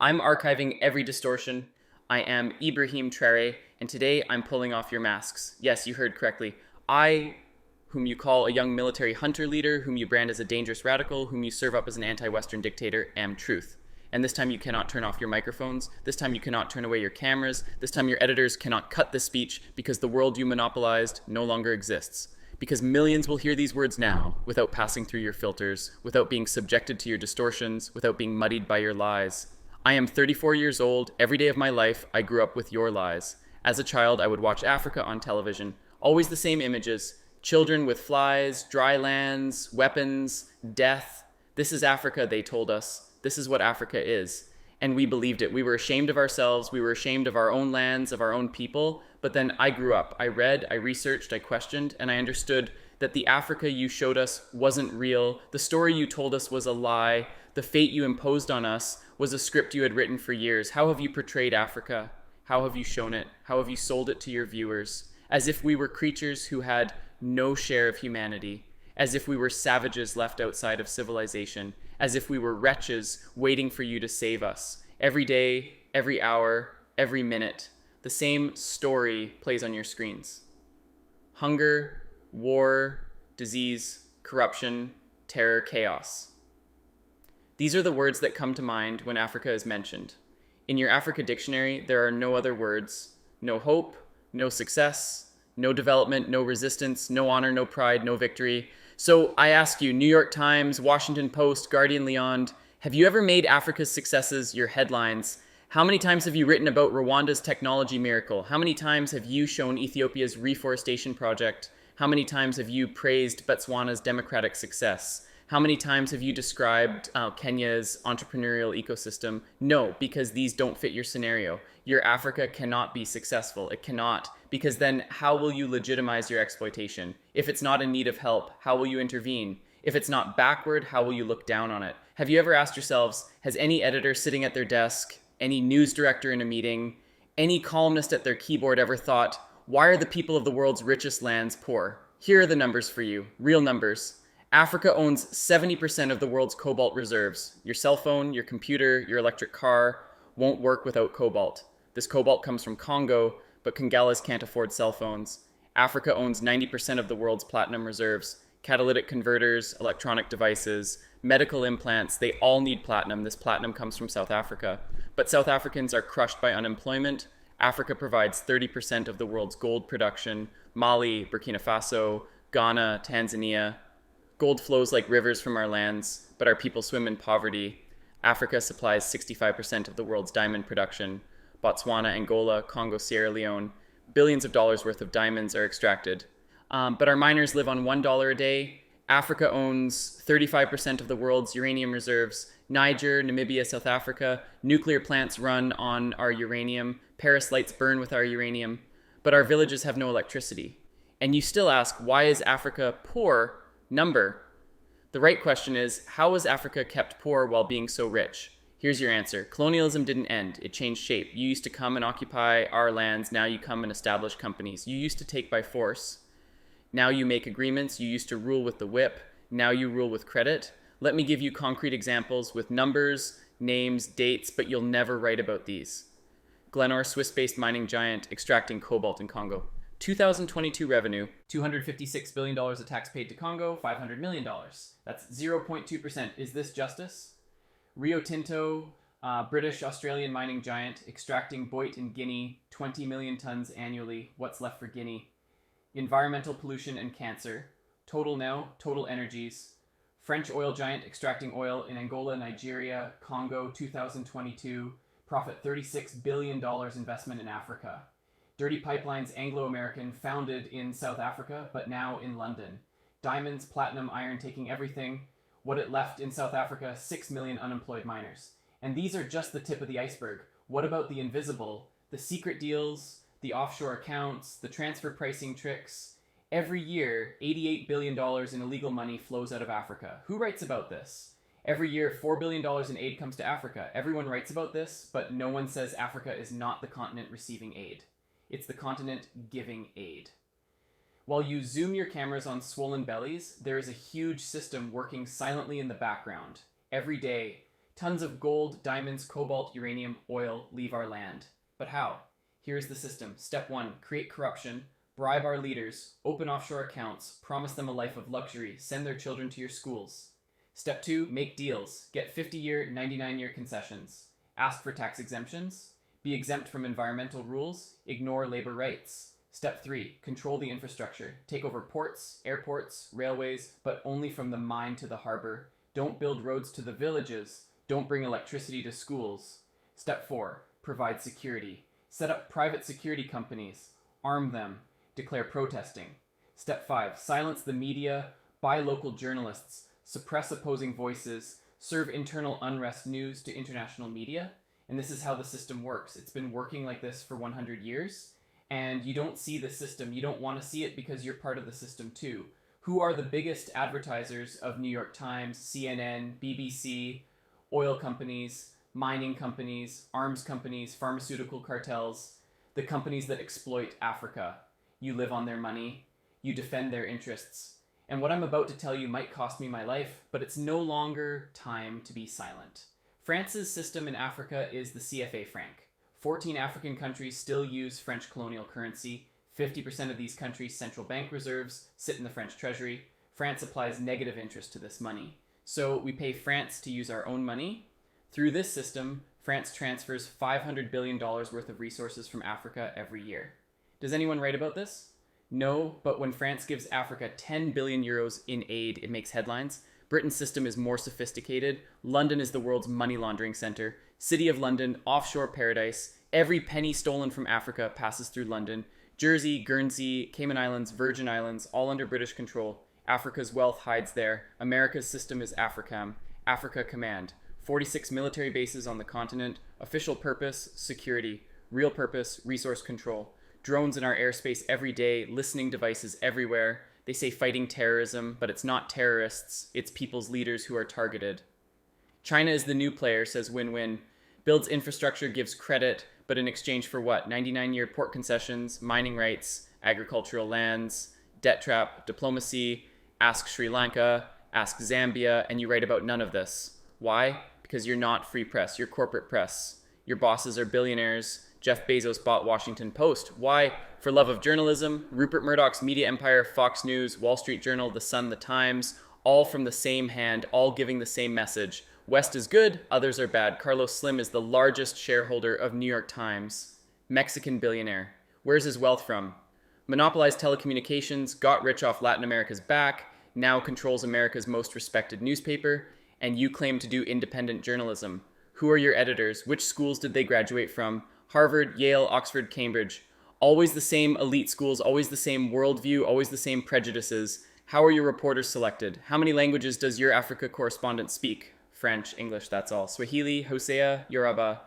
I'm archiving every distortion. I am Ibrahim Traoré, and today I'm pulling off your masks. Yes, you heard correctly. I, whom you call a young military hunter leader, whom you brand as a dangerous radical, whom you serve up as an anti-Western dictator, am Truth. And this time you cannot turn off your microphones. This time you cannot turn away your cameras. This time your editors cannot cut this speech because the world you monopolized no longer exists. Because millions will hear these words now without passing through your filters, without being subjected to your distortions, without being muddied by your lies. I am 34 years old. Every day of my life, I grew up with your lies. As a child, I would watch Africa on television. Always the same images. Children with flies, dry lands, weapons, death. This is Africa, they told us. This is what Africa is. And we believed it. We were ashamed of ourselves. We were ashamed of our own lands, of our own people. But then I grew up. I read, I researched, I questioned, and I understood that the Africa you showed us wasn't real. The story you told us was a lie. The fate you imposed on us was a script you had written for years. How have you portrayed Africa? How have you shown it? How have you sold it to your viewers? As if we were creatures who had no share of humanity. As if we were savages left outside of civilization. As if we were wretches waiting for you to save us. Every day, every hour, every minute, the same story plays on your screens. Hunger, war, disease, corruption, terror, chaos. These are the words that come to mind when Africa is mentioned. In your Africa dictionary, there are no other words. No hope, no success, no development, no resistance, no honor, no pride, no victory. So I ask you, New York Times, Washington Post, Guardian Leon, have you ever made Africa's successes your headlines? How many times have you written about Rwanda's technology miracle? How many times have you shown Ethiopia's reforestation project? How many times have you praised Botswana's democratic success? How many times have you described Kenya's entrepreneurial ecosystem? No, because these don't fit your scenario. Your Africa cannot be successful. It cannot, because then how will you legitimize your exploitation? If it's not in need of help, how will you intervene? If it's not backward, how will you look down on it? Have you ever asked yourselves, has any editor sitting at their desk, any news director in a meeting, any columnist at their keyboard ever thought, why are the people of the world's richest lands poor? Here are the numbers for you, real numbers. Africa owns 70% of the world's cobalt reserves. Your cell phone, your computer, your electric car won't work without cobalt. This cobalt comes from Congo, but Congalas can't afford cell phones. Africa owns 90% of the world's platinum reserves. Catalytic converters, electronic devices, medical implants, they all need platinum. This platinum comes from South Africa. But South Africans are crushed by unemployment. Africa provides 30% of the world's gold production. Mali, Burkina Faso, Ghana, Tanzania. Gold flows like rivers from our lands, but our people swim in poverty. Africa supplies 65% of the world's diamond production. Botswana, Angola, Congo, Sierra Leone, billions of dollars worth of diamonds are extracted. But our miners live on $1 a day. Africa owns 35% of the world's uranium reserves. Niger, Namibia, South Africa, nuclear plants run on our uranium. Paris lights burn with our uranium. But our villages have no electricity. And you still ask, why is Africa poor? Number. The right question is, how was Africa kept poor while being so rich? Here's your answer. Colonialism didn't end. It changed shape. You used to come and occupy our lands. Now you come and establish companies. You used to take by force. Now you make agreements. You used to rule with the whip. Now you rule with credit. Let me give you concrete examples with numbers, names, dates, but you'll never write about these. Glenore, Swiss-based mining giant, extracting cobalt in Congo. 2022 revenue, $256 billion of tax paid to Congo, $500 million. That's 0.2%. Is this justice? Rio Tinto, British Australian mining giant, extracting Boit in Guinea, 20 million tons annually. What's left for Guinea? Environmental pollution and cancer. Total now, Total Energies. French oil giant extracting oil in Angola, Nigeria, Congo, 2022. Profit $36 billion investment in Africa. Dirty Pipelines Anglo-American, founded in South Africa, but now in London. Diamonds, platinum, iron taking everything. What it left in South Africa, 6 million unemployed miners. And these are just the tip of the iceberg. What about the invisible? The secret deals, the offshore accounts, the transfer pricing tricks. Every year, $88 billion in illegal money flows out of Africa. Who writes about this? Every year, $4 billion in aid comes to Africa. Everyone writes about this, but no one says Africa is not the continent receiving aid. It's the continent giving aid. While you zoom your cameras on swollen bellies, there is a huge system working silently in the background every day Tons of gold, diamonds, cobalt, uranium, oil leave our land. But how? Here's the system. Step 1, create corruption, bribe our leaders, open offshore accounts, promise them a life of luxury, send their children to your schools. Step 2, make deals, get 50-year, 99-year concessions, ask for tax exemptions, be exempt from environmental rules, ignore labor rights. Step 3, control the infrastructure, take over ports, airports, railways, but only from the mine to the harbor. Don't build roads to the villages, don't bring electricity to schools. Step 4, provide security, set up private security companies, arm them, declare protesting. Step 5, silence the media, buy local journalists, suppress opposing voices, serve internal unrest news to international media. And this is how the system works. It's been working like this for 100 years, and you don't see the system. You don't want to see it because you're part of the system too. Who are the biggest advertisers of New York Times, CNN, BBC, oil companies, mining companies, arms companies, pharmaceutical cartels, the companies that exploit Africa? You live on their money, you defend their interests. And what I'm about to tell you might cost me my life, but it's no longer time to be silent. France's system in Africa is the CFA franc. 14 African countries still use French colonial currency. 50% of these countries' central bank reserves sit in the French treasury. France applies negative interest to this money. So we pay France to use our own money. Through this system, France transfers $500 billion worth of resources from Africa every year. Does anyone write about this? No, but when France gives Africa 10 billion euros in aid, it makes headlines. Britain's system is more sophisticated. London is the world's money laundering center. City of London, offshore paradise. Every penny stolen from Africa passes through London. Jersey, Guernsey, Cayman Islands, Virgin Islands, all under British control. Africa's wealth hides there. America's system is AFRICAM, Africa Command. 46 military bases on the continent. Official purpose, security. Real purpose, resource control. Drones in our airspace every day, listening devices everywhere. They say fighting terrorism, but it's not terrorists, it's people's leaders who are targeted. China is the new player, says Win-Win. Builds infrastructure, gives credit, but in exchange for what? 99-year port concessions, mining rights, agricultural lands, debt trap, diplomacy, ask Sri Lanka, ask Zambia, and you write about none of this. Why? Because you're not free press, you're corporate press. Your bosses are billionaires. Jeff Bezos bought Washington Post. Why? For love of journalism. Rupert Murdoch's media empire, Fox News, Wall Street Journal, The Sun, The Times, all from the same hand, all giving the same message. West is good, others are bad. Carlos Slim is the largest shareholder of New York Times. Mexican billionaire. Where's his wealth from? Monopolized telecommunications, got rich off Latin America's back, now controls America's most respected newspaper, and you claim to do independent journalism. Who are your editors? Which schools did they graduate from? Harvard, Yale, Oxford, Cambridge. Always the same elite schools, always the same worldview, always the same prejudices. How are your reporters selected? How many languages does your Africa correspondent speak? French, English, that's all. Swahili, Hosea, Yoruba.